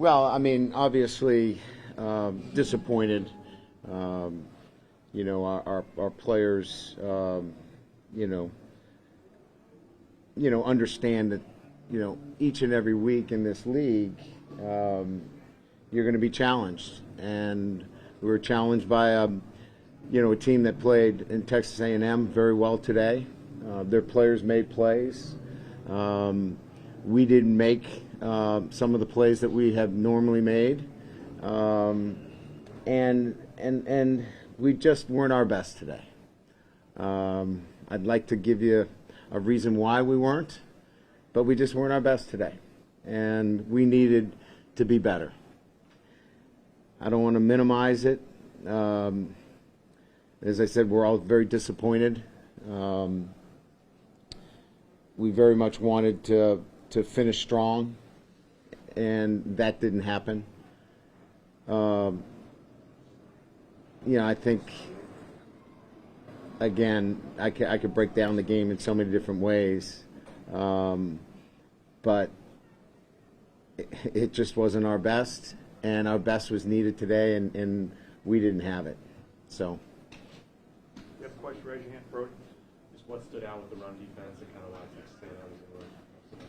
Well, I mean, obviously disappointed. Our players, understand that, each and every week in this league, you're going to be challenged, and we were challenged by a team that played in Texas A&M very well today. Their players made plays. We didn't make some of the plays that we have normally made, and we just weren't our best today. I'd like to give you a reason why we weren't, but we just weren't our best today, and we needed to be better. I don't want to minimize it. As I said, we're all very disappointed. We very much wanted to finish strong, and that didn't happen. I think, again, I could break down the game in so many different ways, but it just wasn't our best, and our best was needed today, and we didn't have it. So. You have a question? Raise your hand, Brody. Just what stood out with the run defense and kind of why Texas A&M was going to work so much?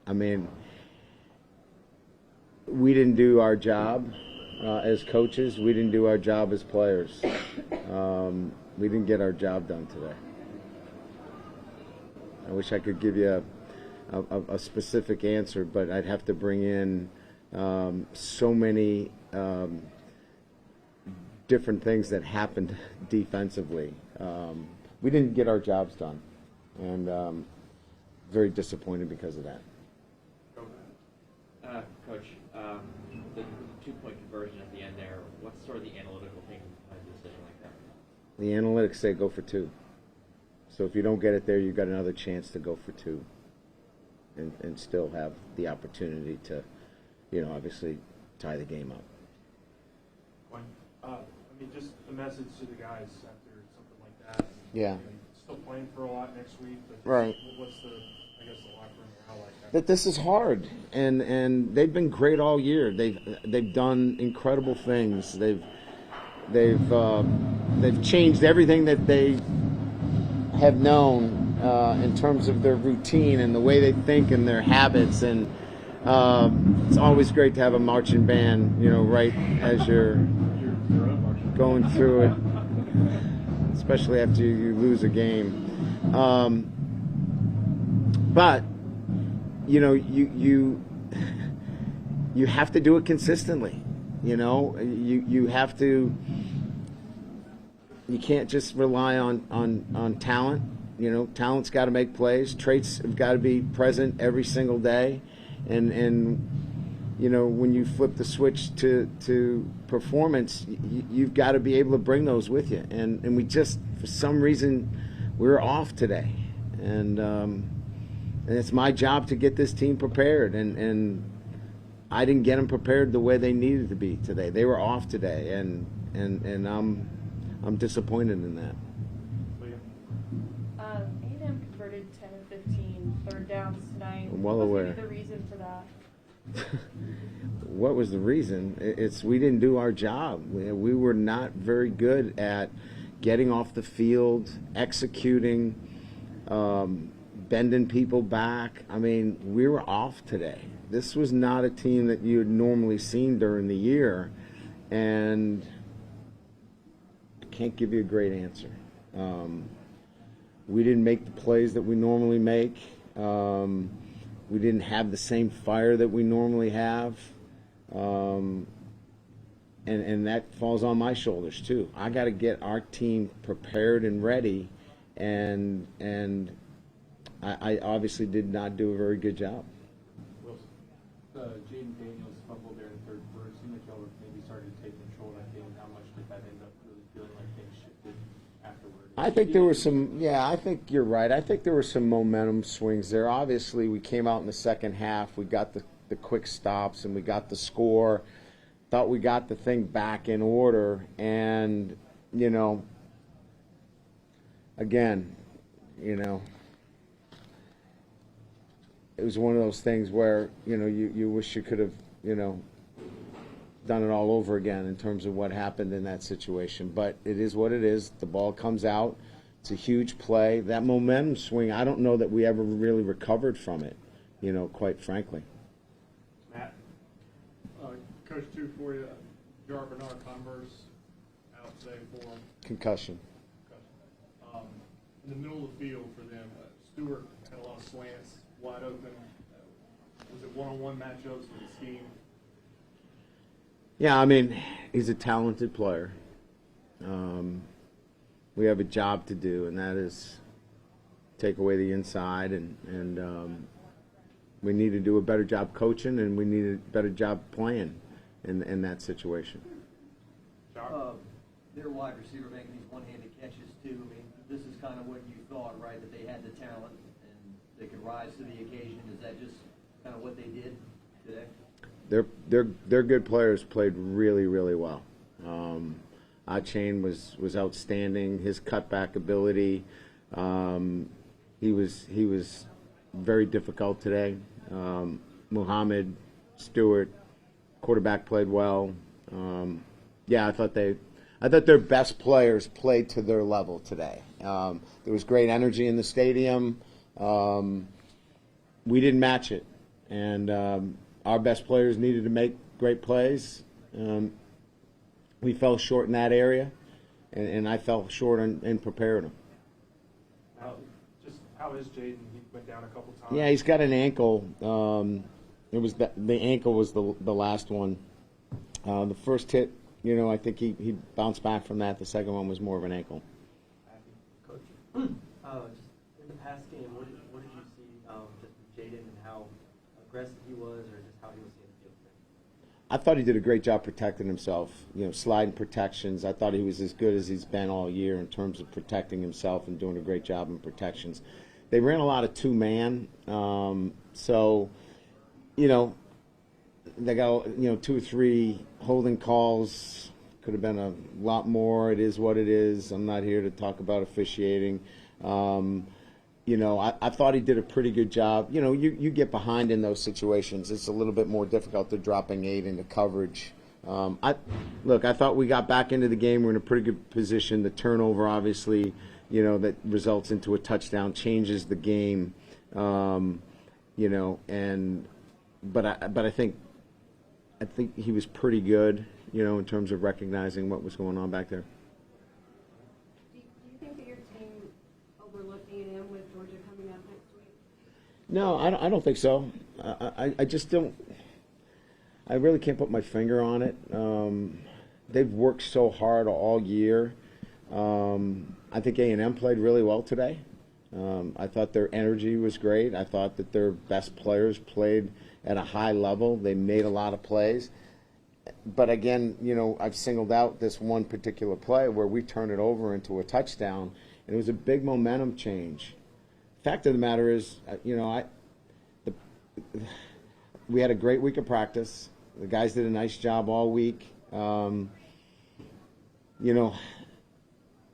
I mean, we didn't do our job as coaches. We didn't do our job as players. We didn't get our job done today. I wish I could give you a specific answer, but I'd have to bring in so many different things that happened defensively. We didn't get our jobs done, and very disappointed because of that. Coach, the two-point conversion at the end there, what's sort of the analytical thing behind a decision like that? The analytics say go for two. So if you don't get it there, you've got another chance to go for two and still have the opportunity to, obviously tie the game up. Just the message to the guys after something like that. Yeah. Still playing for a lot next week, but right. What's the locker room morale like that? That this is hard, and they've been great all year. They've done incredible things. They've changed everything that they have known in terms of their routine and the way they think and their habits, and it's always great to have a marching band, right as you're going through it, especially after you lose a game. But you have to do it consistently. You have to. You can't just rely on talent. Talent's got to make plays. Traits have got to be present every single day, and when you flip the switch to performance, you've got to be able to bring those with you. And we just, for some reason, we were off today. And it's my job to get this team prepared. And I didn't get them prepared the way they needed to be today. They were off today, and I'm disappointed in that. A&M converted 10 of 15 third downs tonight. I'm well aware. What's the reason for that? What was the reason? It's we didn't do our job. We were not very good at getting off the field, executing, bending people back. I mean, we were off today. This was not a team that you had normally seen during the year, and I can't give you a great answer. We didn't make the plays that we normally make. We didn't have the same fire that we normally have, and that falls on my shoulders too. I got to get our team prepared and ready, and I obviously did not do a very good job. Jaden Daniels fumbled there in the third quarter. It seemed like y'all were maybe starting to take control of that game. How much did that end up really feeling like things shifted afterward? I think there were some, I think you're right. I think there were some momentum swings there. Obviously, we came out in the second half. We got the quick stops, and we got the score. Thought we got the thing back in order. And, again, it was one of those things where, you wish you could have, done it all over again in terms of what happened in that situation. But it is what it is. The ball comes out. It's a huge play. That momentum swing, I don't know that we ever really recovered from it, quite frankly. Matt? Coach, two for you. Jar Bernard Converse out today for Concussion. in the middle of the field for them. Stewart had a lot of slants, wide open. Was it one-on-one matchups with the scheme? Yeah, I mean, he's a talented player. We have a job to do, and that is take away the inside, and we need to do a better job coaching, and we need a better job playing in that situation. Their wide receiver making these one-handed catches too. I mean, this is kind of what you thought, right? That they had the talent and they could rise to the occasion. Is that just kind of what they did today? They're good players. Played really, really well. Chain was outstanding. His cutback ability. He was very difficult today. Muhammad, Stewart, quarterback played well. I thought their best players played to their level today. There was great energy in the stadium. We didn't match it, and our best players needed to make great plays. We fell short in that area, and I fell short in preparing them. How is Jaden? He went down a couple times. Yeah, he's got an ankle. It was the ankle was the last one. The first hit, I think he bounced back from that. The second one was more of an ankle. Coach, just in the past game, what did you see just Jaden and how aggressive he was, or just how he was seeing the field today? I thought he did a great job protecting himself. Sliding protections. I thought he was as good as he's been all year in terms of protecting himself and doing a great job in protections. They ran a lot of two-man, so they got 2 or 3 holding calls. Could have been a lot more. It is what it is. I'm not here to talk about officiating. I thought he did a pretty good job. You get behind in those situations. It's a little bit more difficult than dropping 8 into coverage. I thought we got back into the game. We're in a pretty good position. The turnover, obviously, that results into a touchdown, changes the game. But I think he was pretty good, in terms of recognizing what was going on back there. Do you think that your team overlooking him with Georgia coming up next week? No, I don't think so. I just don't. I really can't put my finger on it. They've worked so hard all year. I think A&M played really well today. I thought their energy was great. I thought that their best players played at a high level. They made a lot of plays. But again, I've singled out this one particular play where we turned it over into a touchdown, and it was a big momentum change. Fact of the matter is, we had a great week of practice. The guys did a nice job all week.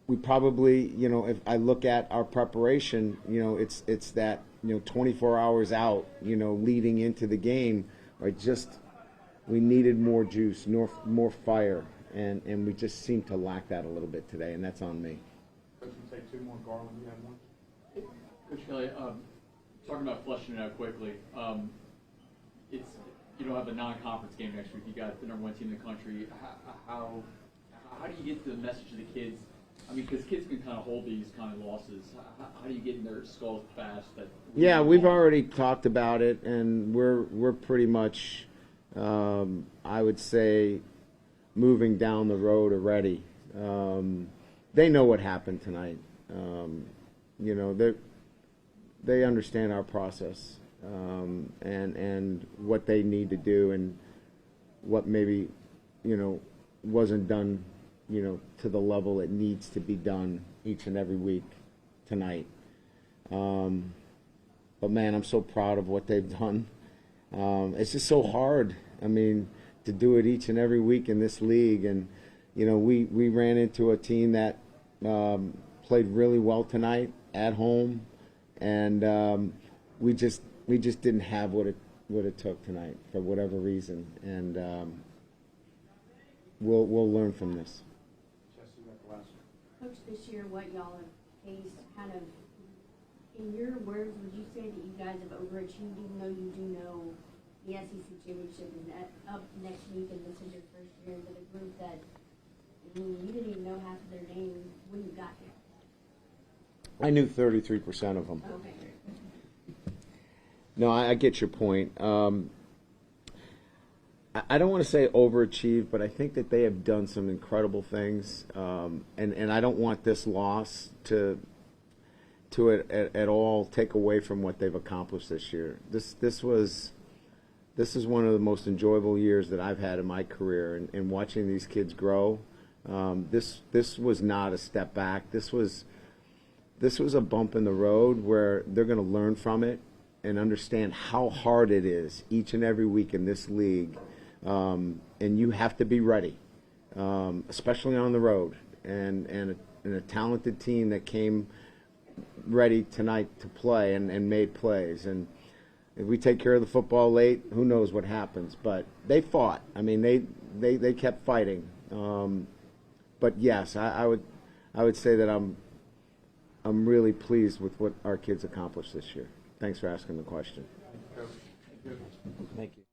We probably, if I look at our preparation, it's that, 24 hours out, leading into the game, we needed more juice, more fire, and we just seemed to lack that a little bit today, and that's on me. Coach, you take 2 more. Garland, you have one. Coach Kelly, talking about flushing it out quickly, you don't have a non-conference game next week. You got the #1 team in the country. How do you get the message to the kids? I mean, because kids can kind of hold these kind of losses. How do you get in their skulls fast? Yeah, we've already talked about it, and we're pretty much, I would say, moving down the road already. They know what happened tonight. They understand our process, and what they need to do, and what maybe wasn't done to the level it needs to be done each and every week tonight. But man, I'm so proud of what they've done. It's just so hard. I mean, to do it each and every week in this league, and we ran into a team that played really well tonight at home, and we just we just didn't have what it took tonight for whatever reason, and we'll learn from this. Jesse, you got the last one. Coach, this year, what y'all have faced, kind of, in your words, would you say that you guys have overachieved, even though you do know the SEC championship is up next week, and this is your first year with a group that, I mean, you didn't even know half of their names when you got here? I knew 33% of them. Okay. No, I get your point. I don't want to say overachieved, but I think that they have done some incredible things, and I don't want this loss to at all take away from what they've accomplished this year. This is one of the most enjoyable years that I've had in my career, and watching these kids grow. This was not a step back. This was a bump in the road where they're going to learn from it and understand how hard it is each and every week in this league. And you have to be ready, especially on the road. And a talented team that came ready tonight to play and made plays. And if we take care of the football late, who knows what happens. But they fought. I mean, they kept fighting. But yes, I would say that I'm really pleased with what our kids accomplished this year. Thanks for asking the question. Thank you, Coach. Thank you.